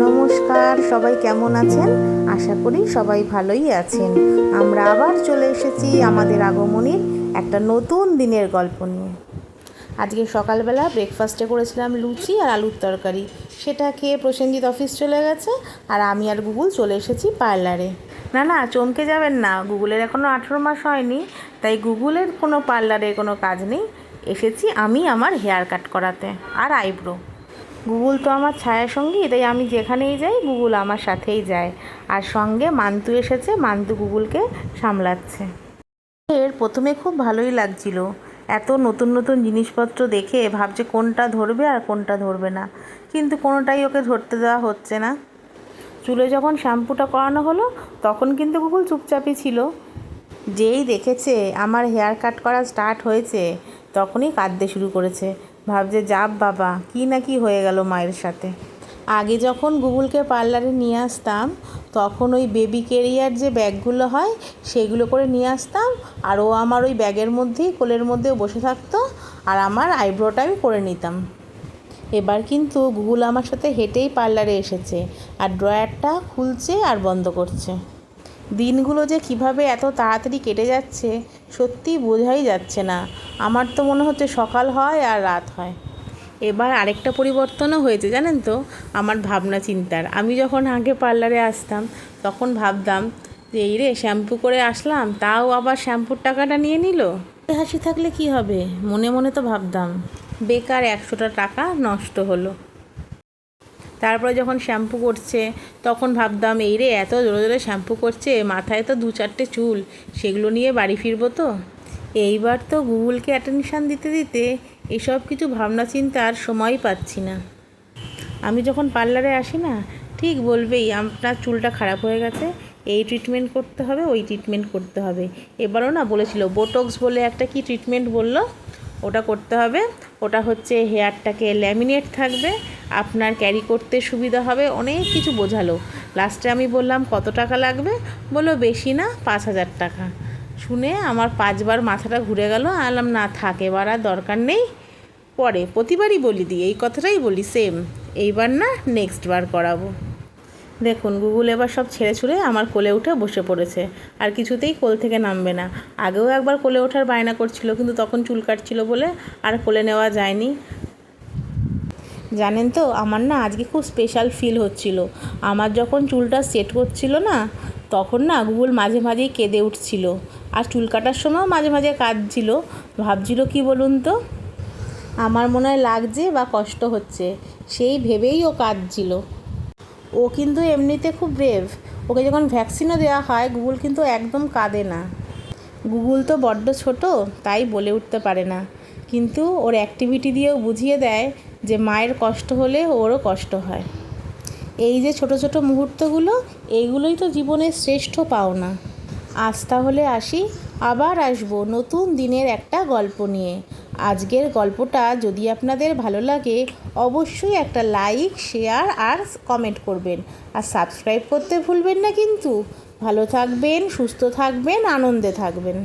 নমস্কার, সবাই কেমন আছেন? আশা করি সবাই ভালোই আছেন। আমরা আবার চলে এসেছি আমাদের আগমনীর একটা নতুন দিনের গল্প নিয়ে। আজকে সকালবেলা ব্রেকফাস্টে করেছিলাম লুচি আর আলুর তরকারি। সেটা খেয়ে প্রসেনজিৎ অফিস চলে গেছে, আর আমি আর গুগল চলে এসেছি পার্লারে। না, চমকে যাবেন না, গুগলের এখনও 18 মাস হয়নি, তাই গুগলের কোনো পার্লারে কোনো কাজ নেই। এসেছি আমি আমার হেয়ার কাট করাতে আর আইব্রো। গুগল তো আমার ছায়া সঙ্গী, তাই আমি যেখানেই যাই গুগল আমার সাথেই যায়। আর সঙ্গে মান্তু এসেছে, মান্তু গুগলকে সামলাচ্ছে। এর প্রথমে খুব ভালোই লাগছিল, এত নতুন নতুন জিনিসপত্র দেখে ভাবছে কোনটা ধরবে আর কোনটা ধরবে না, কিন্তু কোনোটাই ওকে ধরতে দেওয়া হচ্ছে না। চুলে যখন শ্যাম্পুটা করানো হলো তখন কিন্তু গুগল চুপচাপই ছিল। যেই দেখেছে আমার হেয়ার কাট করা স্টার্ট হয়েছে তখনই কাঁদতে শুরু করেছে, ভাবছে যাব বাবা, কি না কি হয়ে গেল মায়ের সাথে। আগে যখন গুগলকে পার্লারে নিয়ে আসতাম তখন ওই বেবি ক্যারিয়ার যে ব্যাগগুলো হয় সেগুলো করে নিয়ে আসতাম, আর ও আমার ওই ব্যাগের মধ্যেই কোলের মধ্যেও বসে থাকতো, আর আমার আইব্রোটা আমি করে নিতাম। এবার কিন্তু গুগল আমার সাথে হেঁটেই পার্লারে এসেছে, আর ড্রয়ারটা খুলছে আর বন্ধ করছে। দিনগুলো যে কিভাবে এত তাড়াতাড়ি কেটে যাচ্ছে সত্যিই বোঝাই যাচ্ছে না। আমার তো মনে হচ্ছে সকাল হয় আর রাত হয়। এবার আরেকটা পরিবর্তনও হয়েছে জানেন তো, আমার ভাবনা চিন্তার। আমি যখন আগে পার্লারে আসতাম তখন ভাবতাম যে এই রে, শ্যাম্পু করে আসলাম তাও আবার শ্যাম্পুর টাকাটা নিয়ে নিল, হাসি থাকলে কি হবে, মনে মনে তো ভাবতাম বেকার 100টা টাকা নষ্ট হলো। তারপরে যখন শ্যাম্পু করছে তখন ভাবতাম এই রে, এত জোরে জোরে শ্যাম্পু করছে, মাথায় তো 2-4টে চুল, সেগুলো নিয়ে বাড়ি ফিরবো তো। এইবার তো গুগলকে অ্যাটেনশান দিতে দিতে এসব কিছু ভাবনা চিন্তার সময়ই পাচ্ছি না। আমি যখন পার্লারে আসি না, ঠিক বলবেই আপনার চুলটা খারাপ হয়ে গেছে, এই ট্রিটমেন্ট করতে হবে, ওই ট্রিটমেন্ট করতে হবে। এবারও না বলেছিল বোটক্স বলে একটা কি ট্রিটমেন্ট বলল, ওটা করতে হবে। ওটা হচ্ছে হেয়ারটাকে ল্যামিনেট থাকবে, আপনার ক্যারি করতে সুবিধা হবে, অনেক কিছু বোঝালো। লাস্টে আমি বললাম কত টাকা লাগবে, বললো বেশি না, 5,000 টাকা। শুনে আমার 5বার মাথাটা ঘুরে গেল। আনলাম না থাক, এবার আর দরকার নেই, পরে প্রতিবারই বলি দিই এই কথাটাই বলি সেম, এইবার না নেক্সট বার করাবো। দেখুন গুগল এবার সব ছেড়ে ছুড়ে আমার কোলে উঠে বসে পড়েছে, আর কিছুতেই কোল থেকে নামবে না। আগেও একবার কোলে ওঠার বায়না করছিল, কিন্তু তখন চুল কাটছিল বলে আর কোলে নেওয়া যায়নি। জানেন তো, আমার না আজকে খুব স্পেশাল ফিল হচ্ছিল। আমার যখন চুলটা সেট করছিল না তখন না গুগল মাঝে মাঝেই কেঁদে উঠছিল, আর চুল কাটার সময়ও মাঝে মাঝে কাঁদছিল। ভাবছিল কি বলুন তো, আমার মনে হয় লাগছে বা কষ্ট হচ্ছে, সেই ভেবেই ও কাঁদছিল। ও কিন্তু এমনিতে খুব ব্রেভ, ওকে যখন ভ্যাকসিনও দেওয়া হয় গুগল কিন্তু একদম কাঁদে না। গুগল তো বড্ড ছোট, তাই বলে উঠতে পারে না, কিন্তু ওর অ্যাক্টিভিটি দিয়েও বুঝিয়ে দেয় যে মায়ের কষ্ট হলে ওরও কষ্ট হয়। এই যে ছোট ছোট মুহূর্তগুলো, এইগুলোই তো জীবনের শ্রেষ্ঠ পাওনা। আজ তাহলে আসি, আবার আসবো নতুন দিনের একটা গল্প নিয়ে। আজকের গল্পটা যদি আপনাদের ভালো লাগে অবশ্যই একটা লাইক, শেয়ার আর কমেন্ট করবেন, আর সাবস্ক্রাইব করতে ভুলবেন না কিন্তু। ভালো থাকবেন, সুস্থ থাকবেন, আনন্দে থাকবেন।